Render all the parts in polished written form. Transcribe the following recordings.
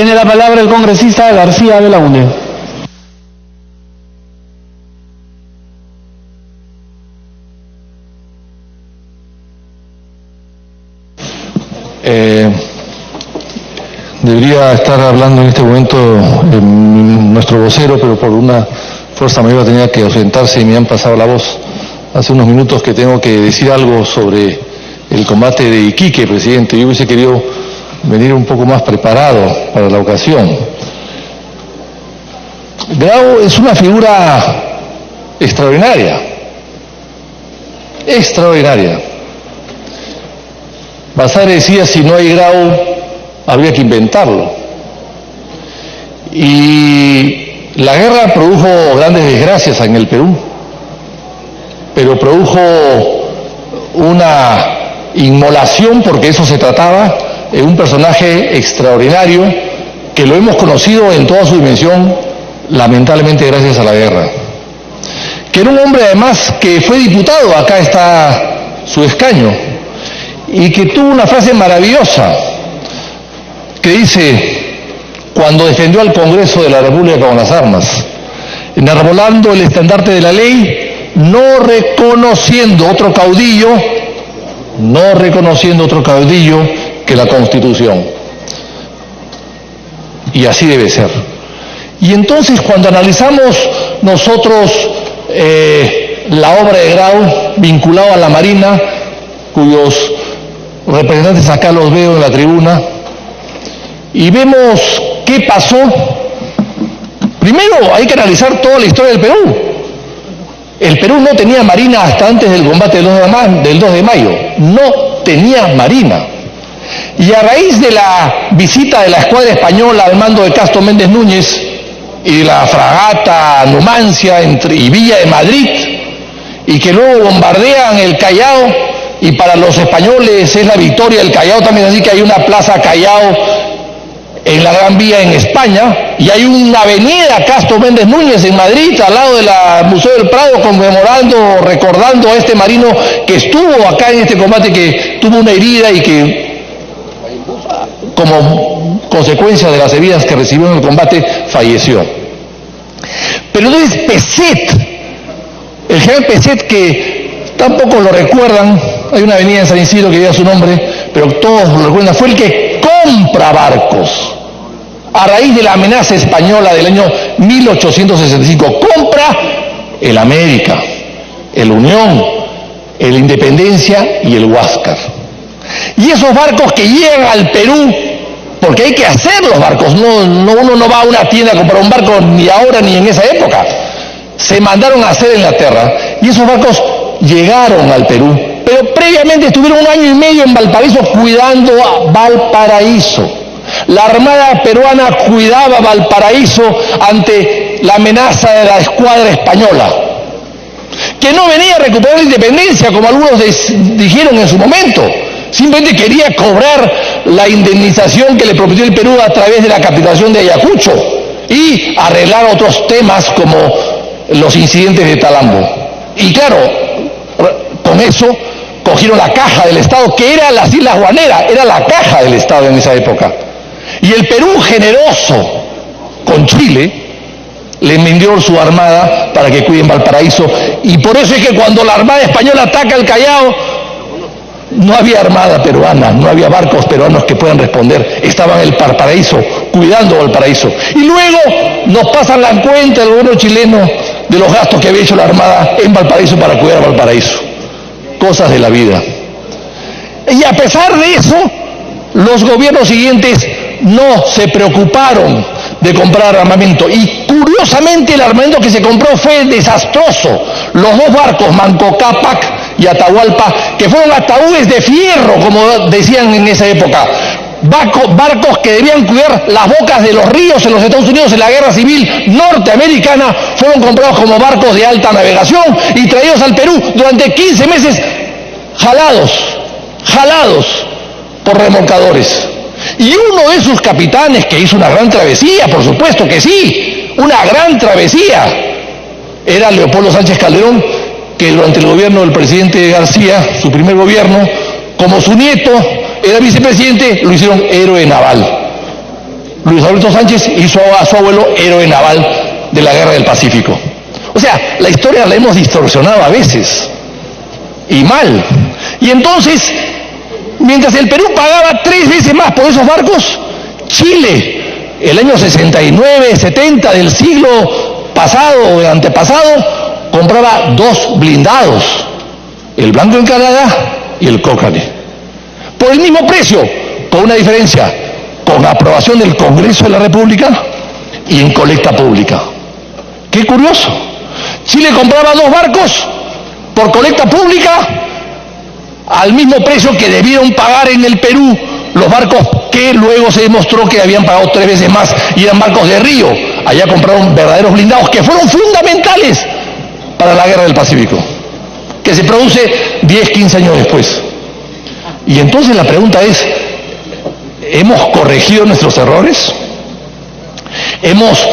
Tiene la palabra el congresista García Belaúnde. Debería estar hablando en este momento nuestro vocero, pero por una fuerza mayor tenía que ausentarse y me han pasado la voz hace unos minutos que tengo que decir algo sobre el combate de Iquique, presidente. Yo hubiese querido venir un poco más preparado para la ocasión. Grau es una figura extraordinaria, extraordinaria. Basadre decía, si no hay Grau, habría que inventarlo. Y la guerra produjo grandes desgracias en el Perú, pero produjo una inmolación, porque eso se trataba, de un personaje extraordinario que lo hemos conocido en toda su dimensión, lamentablemente gracias a la guerra. Que era un hombre además que fue diputado, acá está su escaño, y que tuvo una frase maravillosa que dice, cuando defendió al Congreso de la República con las armas, enarbolando el estandarte de la ley, no reconociendo otro caudillo que la Constitución. Y así debe ser. Y entonces, cuando analizamos nosotros la obra de Grau vinculado a la Marina, cuyos representantes acá los veo en la tribuna, y vemos qué pasó, primero hay que analizar toda la historia del Perú. El Perú no tenía marina hasta antes del combate del 2 de mayo, no tenía marina. Y a raíz de la visita de la escuadra española al mando de Castro Méndez Núñez y de la fragata Numancia y Villa de Madrid, y que luego bombardean el Callao, y para los españoles es la victoria del Callao también, así que hay una plaza Callao en la Gran Vía en España, y hay una avenida Castro Méndez Núñez en Madrid, al lado del Museo del Prado, conmemorando, recordando a este marino que estuvo acá en este combate, que tuvo una herida y que, como consecuencia de las heridas que recibió en el combate, falleció. Pero entonces Peset, el general Peset, que tampoco lo recuerdan, hay una avenida en San Isidro que lleva su nombre, pero todos lo recuerdan, fue el que compra barcos a raíz de la amenaza española del año 1865. Compra el América, el Unión, el Independencia y el Huáscar. Y esos barcos que llegan al Perú, porque hay que hacer los barcos, uno no va a una tienda a comprar un barco ni ahora ni en esa época, se mandaron a hacer en Inglaterra, y esos barcos llegaron al Perú, pero previamente estuvieron 1 año y medio en Valparaíso cuidando a Valparaíso. La Armada peruana cuidaba Valparaíso ante la amenaza de la escuadra española, que no venía a recuperar la independencia, como algunos dijeron en su momento, simplemente quería cobrar la indemnización que le prometió el Perú a través de la capitulación de Ayacucho y arreglar otros temas como los incidentes de Talambo. Y claro, con eso cogieron la caja del Estado, que era las Islas Guanera, era la caja del Estado en esa época. Y el Perú, generoso con Chile, le envió su armada para que cuiden Valparaíso, y por eso es que cuando la Armada Española ataca el Callao, no había armada peruana, no había barcos peruanos que puedan responder, estaban en el Valparaíso, cuidando Valparaíso. Y luego nos pasan la cuenta del gobierno chileno de los gastos que había hecho la Armada en Valparaíso para cuidar Valparaíso. Cosas de la vida. Y a pesar de eso, los gobiernos siguientes no se preocuparon de comprar armamento, y curiosamente el armamento que se compró fue desastroso. Los 2 barcos, Manco Cápac y Atahualpa, que fueron ataúdes de fierro, como decían en esa época, barcos que debían cuidar las bocas de los ríos en los Estados Unidos en la Guerra Civil Norteamericana, fueron comprados como barcos de alta navegación y traídos al Perú durante 15 meses jalados por remolcadores. Y uno de sus capitanes, que hizo una gran travesía, por supuesto que sí, una gran travesía, era Leopoldo Sánchez Calderón, que durante el gobierno del presidente García, su primer gobierno, como su nieto era vicepresidente, lo hicieron héroe naval. Luis Alberto Sánchez hizo a su abuelo héroe naval de la Guerra del Pacífico. O sea, la historia la hemos distorsionado a veces, y mal. Y entonces, mientras el Perú pagaba 3 veces más por esos barcos, Chile, el año 69, 70 del siglo pasado o antepasado, compraba 2 blindados, el Blanco Encalada y el Cochrane, por el mismo precio, con una diferencia, con aprobación del Congreso de la República y en colecta pública. ¡Qué curioso! Chile compraba 2 barcos por colecta pública al mismo precio que debieron pagar en el Perú los barcos que luego se demostró que habían pagado 3 veces más y eran barcos de río. Allá compraron verdaderos blindados que fueron fundamentales para la Guerra del Pacífico, que se produce 10, 15 años después. Y entonces la pregunta es, ¿hemos corregido nuestros errores? ¿Hemos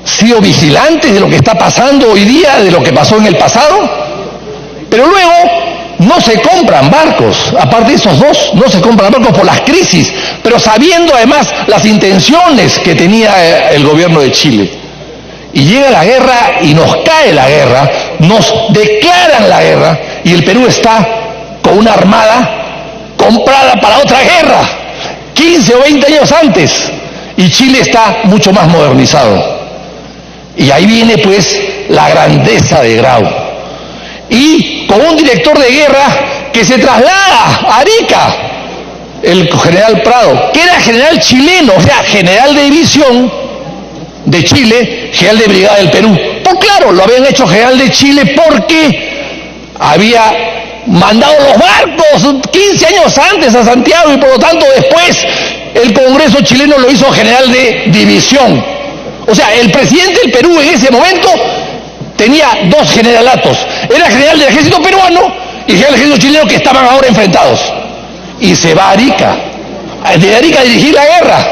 sido vigilantes de lo que está pasando hoy día, de lo que pasó en el pasado? Pero luego no se compran barcos, aparte de esos 2, no se compran barcos por las crisis, pero sabiendo además las intenciones que tenía el gobierno de Chile. Y llega la guerra y nos cae la guerra, nos declaran la guerra y el Perú está con una armada comprada para otra guerra, 15 o 20 años antes, y Chile está mucho más modernizado. Y ahí viene pues la grandeza de Grau. Y con un director de guerra que se traslada a Arica, el general Prado, que era general chileno, o sea, general de división de Chile, general de brigada del Perú. Pues claro, lo habían hecho general de Chile porque había mandado los barcos 15 años antes a Santiago y por lo tanto después el Congreso chileno lo hizo general de división. O sea, el presidente del Perú en ese momento tenía 2 generalatos. Era general del ejército peruano y general del ejército chileno, que estaban ahora enfrentados. Y se va a Arica. De Arica a dirigir la guerra.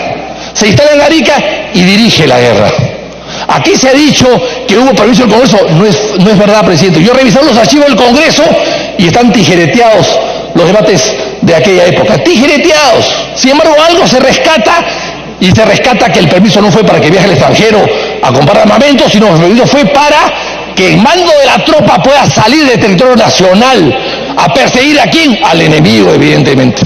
Se instala en Arica y dirige la guerra. Aquí se ha dicho que hubo permiso del Congreso. No es verdad, presidente. Yo he revisado los archivos del Congreso y están tijereteados los debates de aquella época. Tijereteados. Sin embargo, algo se rescata, y se rescata que el permiso no fue para que viaje al extranjero a comprar armamento, sino que el permiso fue para que el mando de la tropa pueda salir del territorio nacional a perseguir a quién, al enemigo, evidentemente.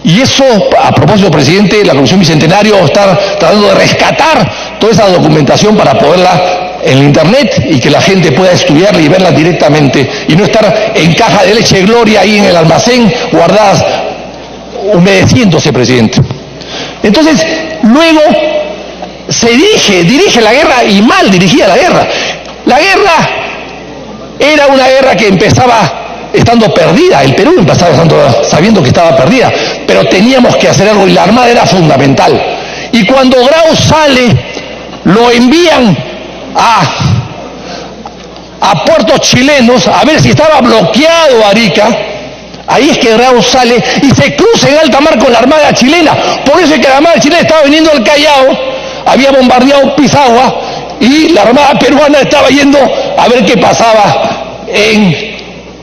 Y eso, a propósito, presidente, la Comisión Bicentenario está tratando de rescatar toda esa documentación para poderla en el internet y que la gente pueda estudiarla y verla directamente y no estar en caja de leche de gloria ahí en el almacén guardadas humedeciéndose, presidente. Entonces, luego se dirige la guerra, y mal dirigida la guerra. La guerra era una guerra que empezaba estando perdida, el Perú empezaba sabiendo que estaba perdida, pero teníamos que hacer algo y la armada era fundamental. Y cuando Grau sale, lo envían a puertos chilenos a ver si estaba bloqueado Arica. Ahí es que Grau sale y se cruza en alta mar con la armada chilena. Por eso es que la armada chilena estaba viniendo al Callao, había bombardeado Pisagua y la armada peruana estaba yendo a ver qué pasaba en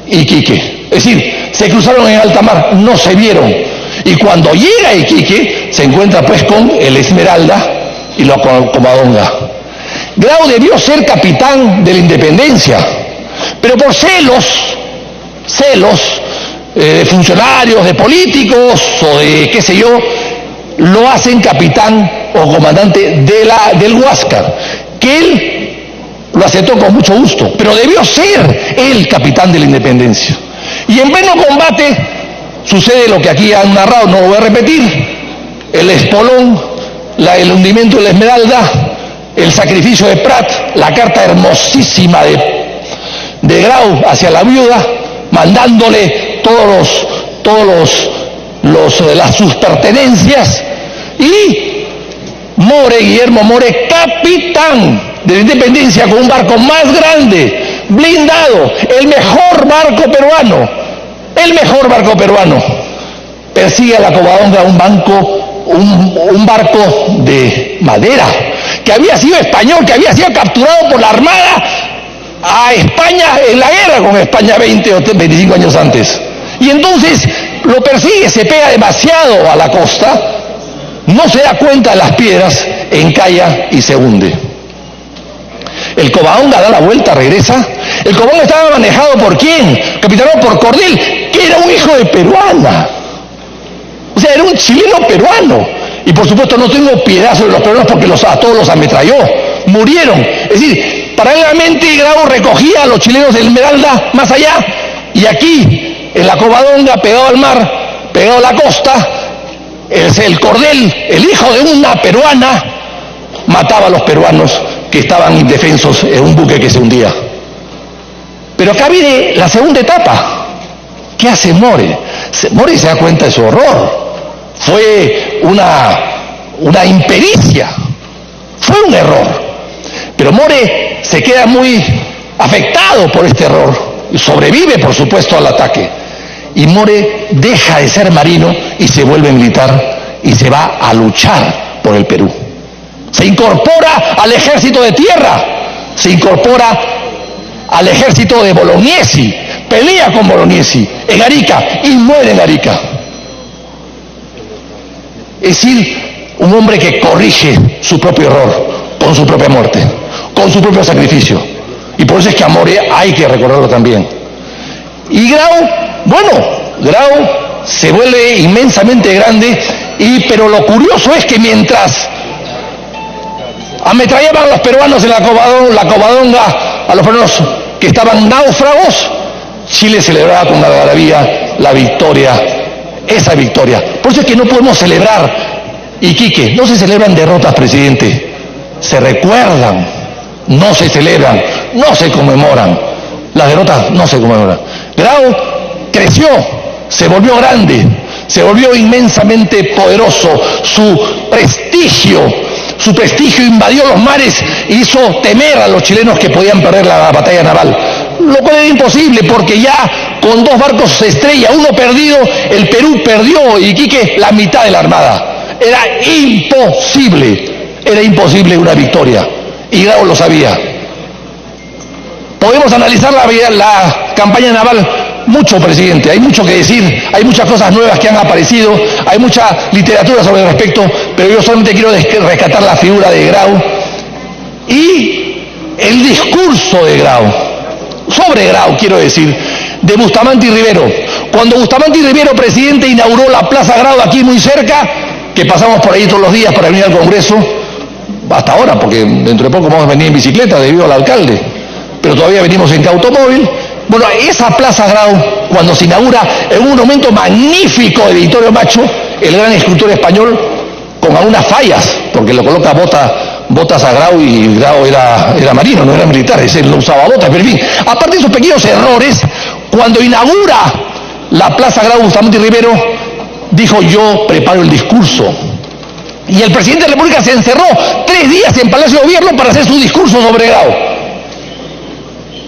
Iquique. Es decir, se cruzaron en alta mar, no se vieron. Y cuando llega a Iquique, se encuentra pues con el Esmeralda y la Comadonga. Grau debió ser capitán de la Independencia, pero por celos de funcionarios, de políticos o de qué sé yo, lo hacen capitán o comandante del Huáscar, que él lo aceptó con mucho gusto, pero debió ser el capitán de la Independencia. Y en pleno combate sucede lo que aquí han narrado, no lo voy a repetir: el espolón, el hundimiento de la Esmeralda, el sacrificio de Prat, la carta hermosísima de Grau hacia la viuda, mandándole sus pertenencias, y Guillermo More, capitán de la Independencia, con un barco más grande, blindado, el mejor barco peruano, persigue a la Covadonga, un barco de madera, que había sido español, que había sido capturado por la Armada a España en la guerra con España 20 o 25 años antes. Y entonces lo persigue, se pega demasiado a la costa, no se da cuenta de las piedras, encalla y se hunde. El Covadonga da la vuelta, regresa. El Covadonga estaba manejado ¿por quién? Capitaneado por Cordel, que era un hijo de peruana. O sea, era un chileno peruano. Y por supuesto no tengo piedad sobre los peruanos porque a todos los ametralló. Murieron. Es decir, paralelamente Grau recogía a los chilenos de Esmeralda más allá. Y aquí, en la Covadonga, pegado al mar, pegado a la costa, el Cordel, el hijo de una peruana, mataba a los peruanos que estaban indefensos en un buque que se hundía. Pero acá viene la segunda etapa. ¿Qué hace More? More se da cuenta de su horror. Fue una impericia, fue un error. Pero More se queda muy afectado por este error, sobrevive por supuesto al ataque. Y More deja de ser marino y se vuelve militar y se va a luchar por el Perú. Se incorpora al ejército de tierra, se incorpora al ejército de Bolognesi, pelea con Bolognesi en Arica y muere en Arica. Es decir, un hombre que corrige su propio error con su propia muerte, con su propio sacrificio. Y por eso es que a More hay que recordarlo también. Y Grau, bueno, Grau se vuelve inmensamente grande, pero lo curioso es que mientras ametrallaban a los peruanos en la Covadonga, a los peruanos que estaban náufragos, Chile celebraba con algarabía la victoria, esa victoria. Por eso es que no podemos celebrar Iquique, no se celebran derrotas, presidente, se recuerdan, no se celebran, no se conmemoran, las derrotas no se conmemoran. Grau creció, se volvió grande, se volvió inmensamente poderoso, su prestigio invadió los mares e hizo temer a los chilenos que podían perder la batalla naval, lo cual era imposible porque ya con 2 barcos se estrella, uno perdido, el Perú perdió Iquique la mitad de la armada. Era imposible una victoria, y Grau lo sabía. Podemos analizar la campaña naval mucho, presidente, hay mucho que decir, hay muchas cosas nuevas que han aparecido, hay mucha literatura sobre el respecto, pero yo solamente quiero rescatar la figura de Grau y el discurso de Grau, sobre Grau quiero decir, de Bustamante y Rivero. Cuando Bustamante y Rivero, presidente, inauguró la Plaza Grau aquí muy cerca, que pasamos por ahí todos los días para venir al Congreso, hasta ahora, porque dentro de poco vamos a venir en bicicleta debido al alcalde, pero todavía venimos en automóvil. Bueno, esa Plaza Grau, cuando se inaugura en un monumento magnífico de Vittorio Macho, el gran escultor español, con algunas fallas, porque lo coloca botas a Grau, y Grau era marino, no era militar, él no usaba botas, pero en fin, aparte de esos pequeños errores, cuando inaugura la Plaza Grau Bustamante y Rivero, dijo: yo preparo el discurso. Y el presidente de la República se encerró 3 días en Palacio de Gobierno para hacer su discurso sobre Grau.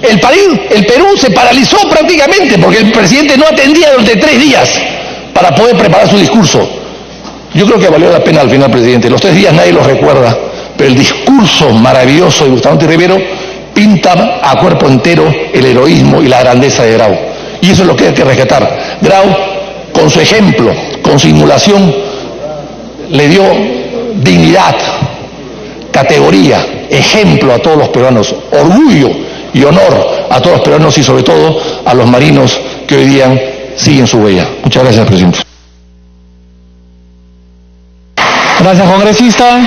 El Perú se paralizó prácticamente porque el presidente no atendía durante 3 días para poder preparar su discurso. Yo creo que valió la pena al final, presidente. Los 3 días nadie los recuerda, pero el discurso maravilloso de Bustamante y Rivero pinta a cuerpo entero el heroísmo y la grandeza de Grau. Y eso es lo que hay que rescatar. Grau, con su ejemplo, con su inmolación, le dio dignidad, categoría, ejemplo a todos los peruanos, orgullo y honor a todos los peruanos y sobre todo a los marinos que hoy día siguen su huella. Muchas gracias, presidente. Gracias, congresista.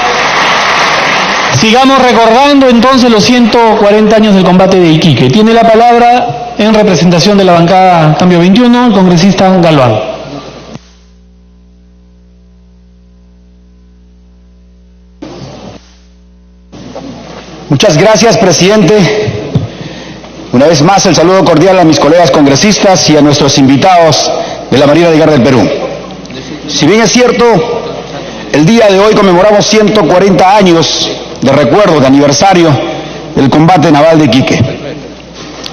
Sigamos recordando entonces los 140 años del combate de Iquique. Tiene la palabra, en representación de la bancada Cambio 21, el congresista Galván. Muchas gracias, presidente. Una vez más, el saludo cordial a mis colegas congresistas y a nuestros invitados de la Marina de Guerra del Perú. Si bien es cierto, el día de hoy conmemoramos 140 años de recuerdo, de aniversario del combate naval de Iquique.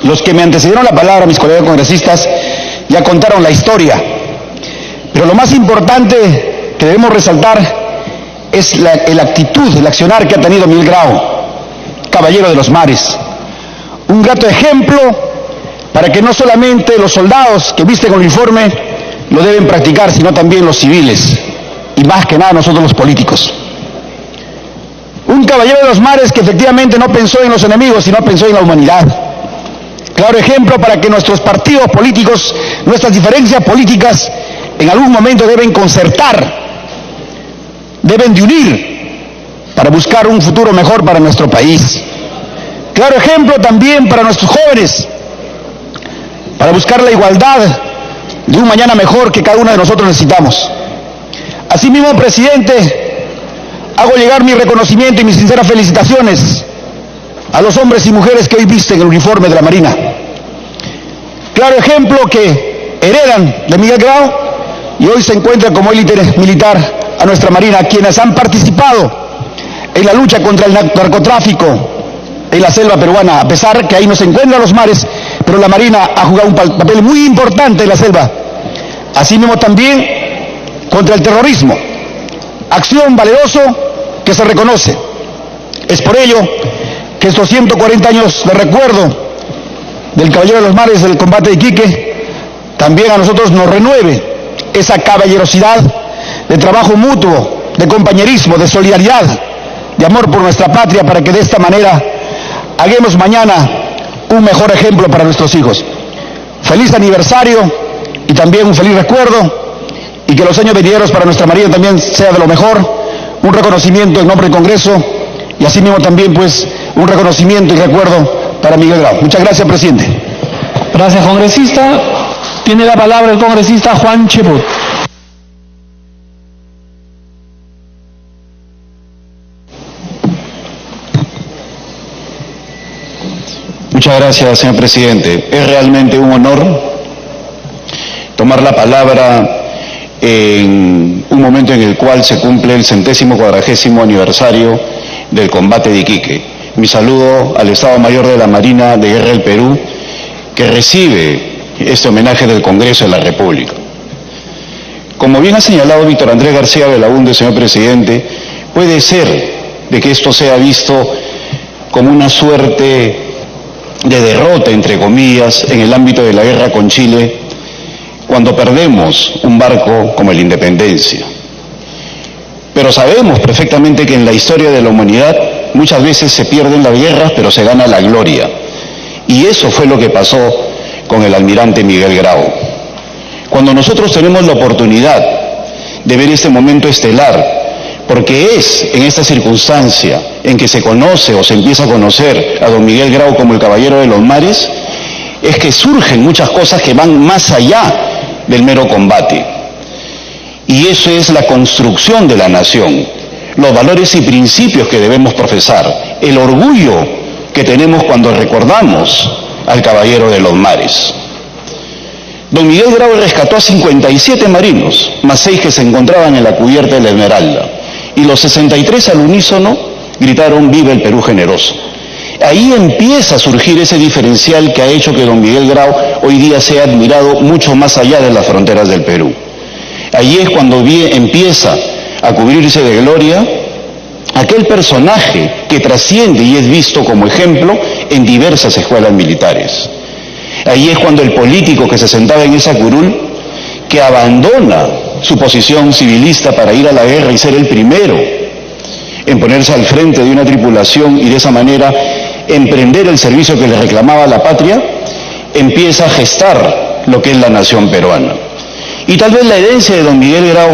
Los que me antecedieron la palabra, mis colegas congresistas, ya contaron la historia. Pero lo más importante que debemos resaltar es la actitud, el accionar que ha tenido Miguel Grau, caballero de los mares. Un grato ejemplo para que no solamente los soldados que visten con uniforme lo deben practicar, sino también los civiles. y más que nada nosotros los políticos. Un caballero de los mares que efectivamente no pensó en los enemigos, sino pensó en la humanidad. Claro ejemplo para que nuestros partidos políticos, nuestras diferencias políticas, en algún momento deben concertar, deben de unir para buscar un futuro mejor para nuestro país. Claro ejemplo también para nuestros jóvenes, para buscar la igualdad de un mañana mejor que cada uno de nosotros necesitamos. Asimismo, presidente, hago llegar mi reconocimiento y mis sinceras felicitaciones a los hombres y mujeres que hoy visten el uniforme de la Marina. Claro ejemplo que heredan de Miguel Grau y hoy se encuentran como élite militar a nuestra Marina, quienes han participado en la lucha contra el narcotráfico en la selva peruana, a pesar que ahí no se encuentran los mares, pero la Marina ha jugado un papel muy importante en la selva. Asimismo también contra el terrorismo, acción valeroso que se reconoce. Es por ello que estos 140 años de recuerdo del Caballero de los Mares del combate de Iquique, también a nosotros nos renueve esa caballerosidad de trabajo mutuo, de compañerismo, de solidaridad, de amor por nuestra patria, para que de esta manera hagamos mañana un mejor ejemplo para nuestros hijos. Feliz aniversario y también un feliz recuerdo, y que los años venideros para nuestra Marina también sea de lo mejor. Un reconocimiento en nombre del Congreso y asimismo también pues un reconocimiento y recuerdo para Miguel Grau. Muchas gracias, presidente. Gracias, congresista. Tiene la palabra el congresista Juan Cheput. Muchas gracias, señor presidente. Es realmente un honor tomar la palabra en un momento en el cual se cumple el 140º aniversario del combate de Iquique. Mi saludo al Estado Mayor de la Marina de Guerra del Perú, que recibe este homenaje del Congreso de la República. Como bien ha señalado Víctor Andrés García Belaúnde, señor presidente, puede ser de que esto sea visto como una suerte de derrota, entre comillas, en el ámbito de la guerra con Chile, cuando perdemos un barco como el Independencia. Pero sabemos perfectamente que en la historia de la humanidad muchas veces se pierden las guerras, pero se gana la gloria. Y eso fue lo que pasó con el almirante Miguel Grau. Cuando nosotros tenemos la oportunidad de ver este momento estelar, porque es en esta circunstancia en que se conoce o se empieza a conocer a don Miguel Grau como el Caballero de los Mares, es que surgen muchas cosas que van más allá del mero combate. Y eso es la construcción de la nación, los valores y principios que debemos profesar, el orgullo que tenemos cuando recordamos al Caballero de los Mares. Don Miguel Grau rescató a 57 marinos, más 6 que se encontraban en la cubierta de la Esmeralda, y los 63 al unísono gritaron «Viva el Perú generoso». Ahí empieza a surgir ese diferencial que ha hecho que don Miguel Grau hoy día sea admirado mucho más allá de las fronteras del Perú. Ahí es cuando empieza a cubrirse de gloria aquel personaje que trasciende y es visto como ejemplo en diversas escuelas militares. Ahí es cuando el político que se sentaba en esa curul, que abandona su posición civilista para ir a la guerra y ser el primero en ponerse al frente de una tripulación y de esa manera emprender el servicio que le reclamaba la patria, empieza a gestar lo que es la nación peruana. Y tal vez la herencia de don Miguel Grau,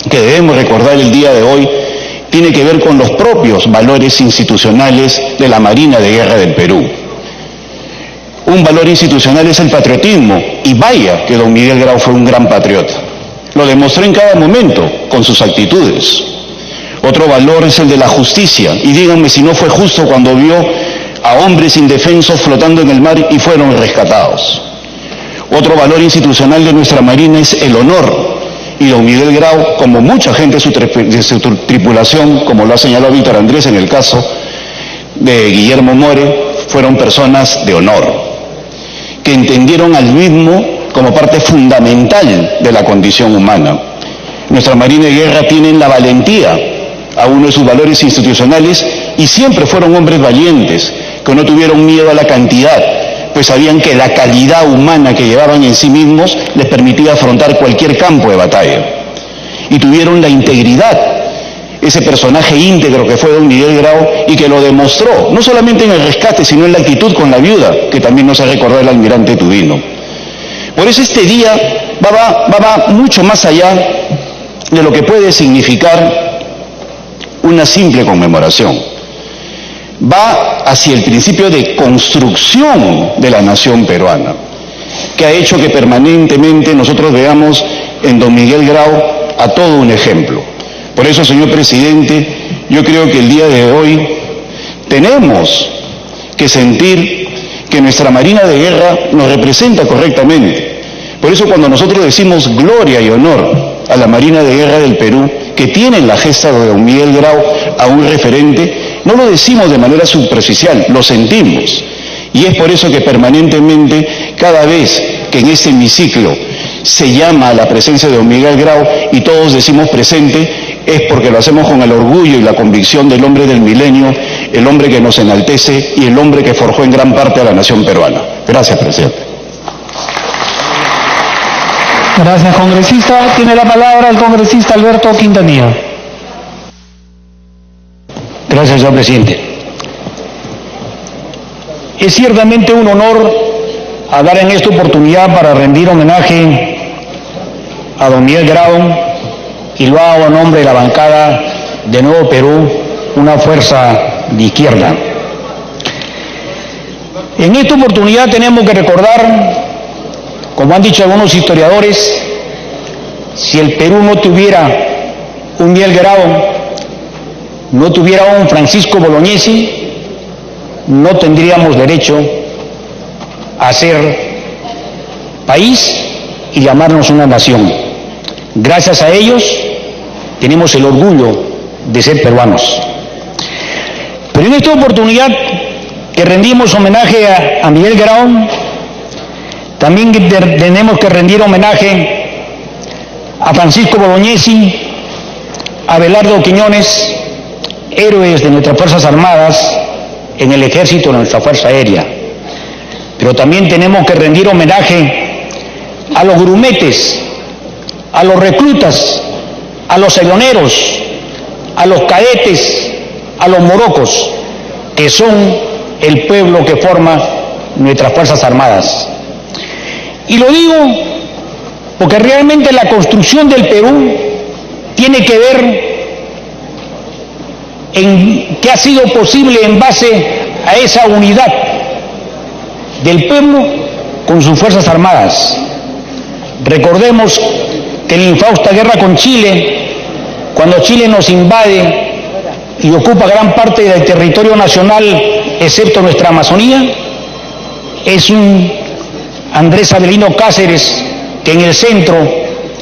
que debemos recordar el día de hoy, tiene que ver con los propios valores institucionales de la Marina de Guerra del Perú. Un valor institucional es el patriotismo, y vaya que don Miguel Grau fue un gran patriota. Lo demostró en cada momento con sus actitudes. Otro valor es el de la justicia, y díganme si no fue justo cuando vio a hombres indefensos flotando en el mar y fueron rescatados. Otro valor institucional de nuestra Marina es el honor, y don Miguel Grau, como mucha gente de su tripulación, como lo ha señalado Víctor Andrés en el caso de Guillermo More, fueron personas de honor, que entendieron al mismo como parte fundamental de la condición humana. Nuestra Marina de Guerra tiene la valentía a uno de sus valores institucionales y siempre fueron hombres valientes, que no tuvieron miedo a la cantidad, pues sabían que la calidad humana que llevaban en sí mismos les permitía afrontar cualquier campo de batalla. y tuvieron la integridad, ese personaje íntegro que fue don Miguel Grau y que lo demostró, no solamente en el rescate, sino en la actitud con la viuda, que también nos ha recordado el almirante Tubino. Por eso este día va mucho más allá de lo que puede significar una simple conmemoración. Va hacia el principio de construcción de la nación peruana, que ha hecho que permanentemente nosotros veamos en don Miguel Grau a todo un ejemplo. Por eso, señor presidente, yo creo que el día de hoy tenemos que sentir que nuestra Marina de Guerra nos representa correctamente. Por eso cuando nosotros decimos gloria y honor a la Marina de Guerra del Perú, que tiene en la gesta de don Miguel Grau a un referente, no lo decimos de manera superficial, lo sentimos. Y es por eso que permanentemente, cada vez que en este hemiciclo se llama a la presencia de don Miguel Grau y todos decimos presente, es porque lo hacemos con el orgullo y la convicción del hombre del milenio, el hombre que nos enaltece y el hombre que forjó en gran parte a la nación peruana. Gracias, presidente. Gracias, congresista. Tiene la palabra el congresista Alberto Quintanilla. Gracias, señor presidente. Es ciertamente un honor hablar en esta oportunidad para rendir homenaje a don Miguel Grau, y lo hago a nombre de la bancada de Nuevo Perú, una fuerza de izquierda. En esta oportunidad tenemos que recordar, como han dicho algunos historiadores, si el Perú no tuviera un Miguel Grau, no tuviera un Francisco Bolognesi, no tendríamos derecho a ser país y llamarnos una nación. Gracias a ellos tenemos el orgullo de ser peruanos. Pero en esta oportunidad que rendimos homenaje a Miguel Grau, también tenemos que rendir homenaje a Francisco Bolognesi, a Abelardo Quiñones, héroes de nuestras Fuerzas Armadas, en el Ejército, de nuestra Fuerza Aérea. Pero también tenemos que rendir homenaje a los grumetes, a los reclutas, a los celoneros, a los cadetes, a los morocos, que son el pueblo que forma nuestras Fuerzas Armadas. Y lo digo porque realmente la construcción del Perú tiene que ver en que ha sido posible en base a esa unidad del pueblo con sus Fuerzas Armadas. Recordemos que en la infausta guerra con Chile, cuando Chile nos invade y ocupa gran parte del territorio nacional, excepto nuestra Amazonía, es un Andrés Avelino Cáceres que en el centro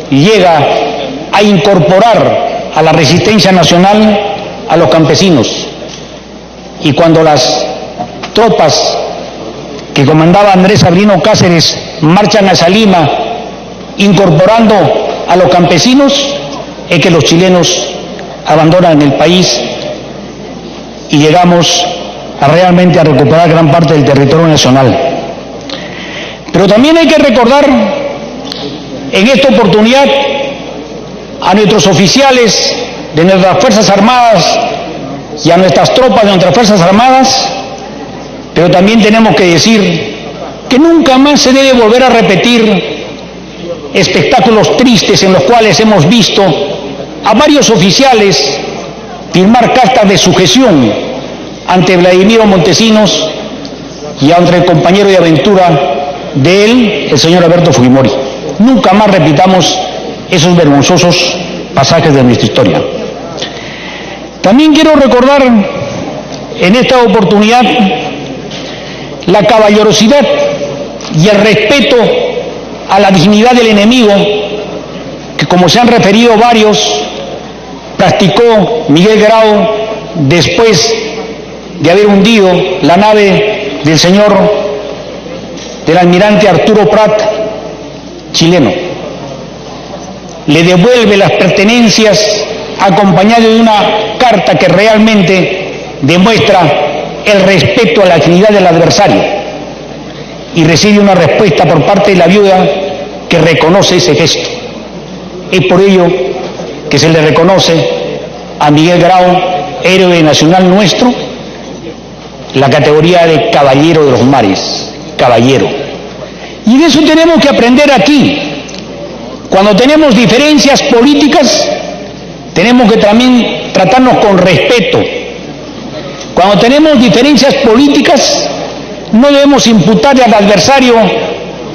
llega a incorporar a la resistencia nacional a los campesinos. Y cuando las tropas que comandaba Andrés Avelino Cáceres marchan hacia Lima incorporando a los campesinos, es que los chilenos abandonan el país y llegamos realmente a recuperar gran parte del territorio nacional. Pero también hay que recordar en esta oportunidad a nuestros oficiales de nuestras Fuerzas Armadas y a nuestras tropas de nuestras Fuerzas Armadas, pero también tenemos que decir que nunca más se debe volver a repetir espectáculos tristes en los cuales hemos visto a varios oficiales firmar cartas de sujeción ante Vladimiro Montesinos y ante el compañero de aventura de él, el señor Alberto Fujimori. Nunca más repitamos esos vergonzosos pasajes de nuestra historia. También quiero recordar en esta oportunidad la caballerosidad y el respeto a la dignidad del enemigo que, como se han referido varios, practicó Miguel Grau después de haber hundido la nave del almirante Arturo Prat, chileno. Le devuelve las pertenencias acompañado de una carta que realmente demuestra el respeto a la dignidad del adversario, y recibe una respuesta por parte de la viuda que reconoce ese gesto. Es por ello que se le reconoce a Miguel Grau, héroe nacional nuestro, la categoría de caballero de los mares, caballero. Y de eso tenemos que aprender aquí. Cuando tenemos diferencias políticas, tenemos que también tratarnos con respeto. Cuando tenemos diferencias políticas, no debemos imputarle al adversario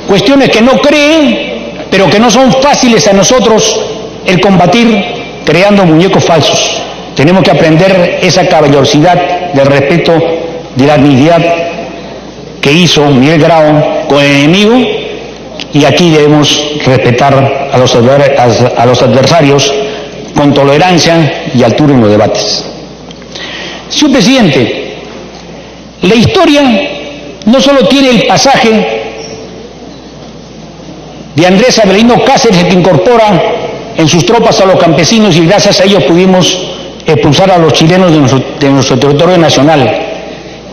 cuestiones que no cree, pero que no son fáciles a nosotros el combatir creando muñecos falsos. Tenemos que aprender esa caballerosidad del respeto, de la dignidad que hizo Miguel Grau con el enemigo, y aquí debemos respetar a los adversarios con tolerancia y altura en los debates. Señor presidente, la historia no solo tiene el pasaje de Andrés Avelino Cáceres, que incorpora en sus tropas a los campesinos y gracias a ellos pudimos expulsar a los chilenos de nuestro territorio nacional.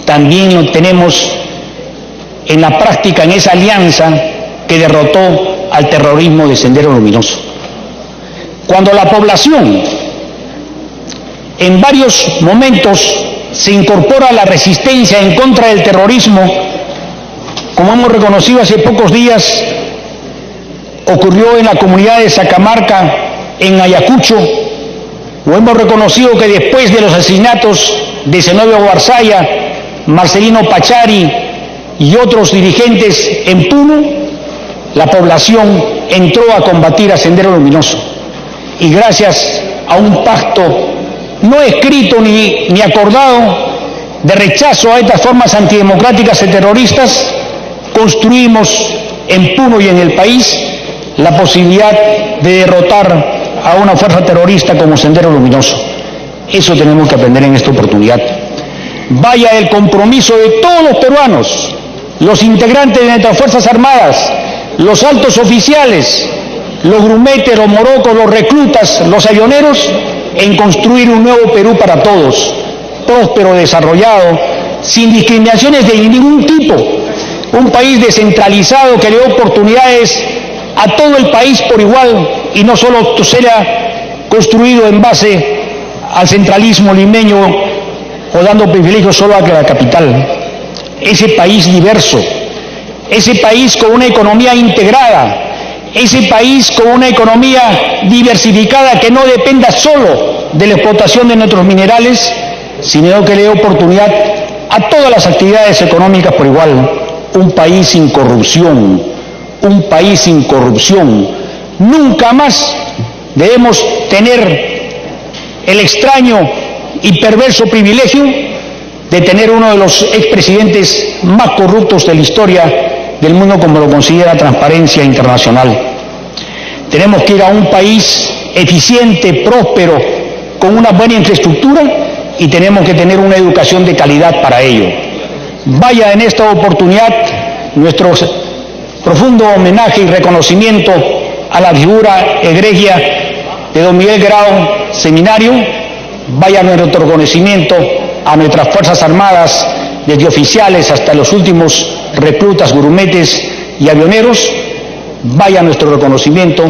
También lo tenemos en la práctica, en esa alianza que derrotó al terrorismo de Sendero Luminoso. Cuando la población en varios momentos se incorpora a la resistencia en contra del terrorismo, como hemos reconocido hace pocos días, ocurrió en la comunidad de Sacamarca, en Ayacucho, o hemos reconocido que después de los asesinatos de Zenobio Barzaya, Marcelino Pachari y otros dirigentes en Puno, la población entró a combatir a Sendero Luminoso. Y gracias a un pacto no escrito ni acordado de rechazo a estas formas antidemocráticas y terroristas, construimos en Puno y en el país la posibilidad de derrotar a una fuerza terrorista como Sendero Luminoso. Eso tenemos que aprender en esta oportunidad. Vaya el compromiso de todos los peruanos, los integrantes de nuestras Fuerzas Armadas, los altos oficiales, los grumetes, los morocos, los reclutas, los avioneros, en construir un nuevo Perú para todos, próspero, desarrollado, sin discriminaciones de ningún tipo, un país descentralizado que le dé oportunidades a todo el país por igual y no solo sea construido en base al centralismo limeño o dando privilegios solo a la capital. Ese país diverso, ese país con una economía integrada, ese país con una economía diversificada que no dependa solo de la explotación de nuestros minerales, sino que le dé oportunidad a todas las actividades económicas por igual. Un país sin corrupción, un país sin corrupción. Nunca más debemos tener el extraño y perverso privilegio de tener uno de los expresidentes más corruptos de la historia del mundo, como lo considera Transparencia Internacional. Tenemos que ir a un país eficiente, próspero, con una buena infraestructura, y tenemos que tener una educación de calidad para ello. Vaya en esta oportunidad nuestro profundo homenaje y reconocimiento a la figura egregia de don Miguel Grau, seminario. Vaya nuestro reconocimiento a nuestras Fuerzas Armadas, desde oficiales hasta los últimos reclutas, grumetes y avioneros. Vaya nuestro reconocimiento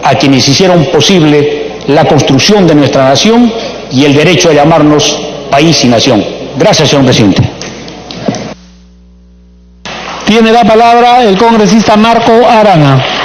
a quienes hicieron posible la construcción de nuestra nación y el derecho a llamarnos país y nación. Gracias, señor presidente. Tiene la palabra el congresista Marco Arana.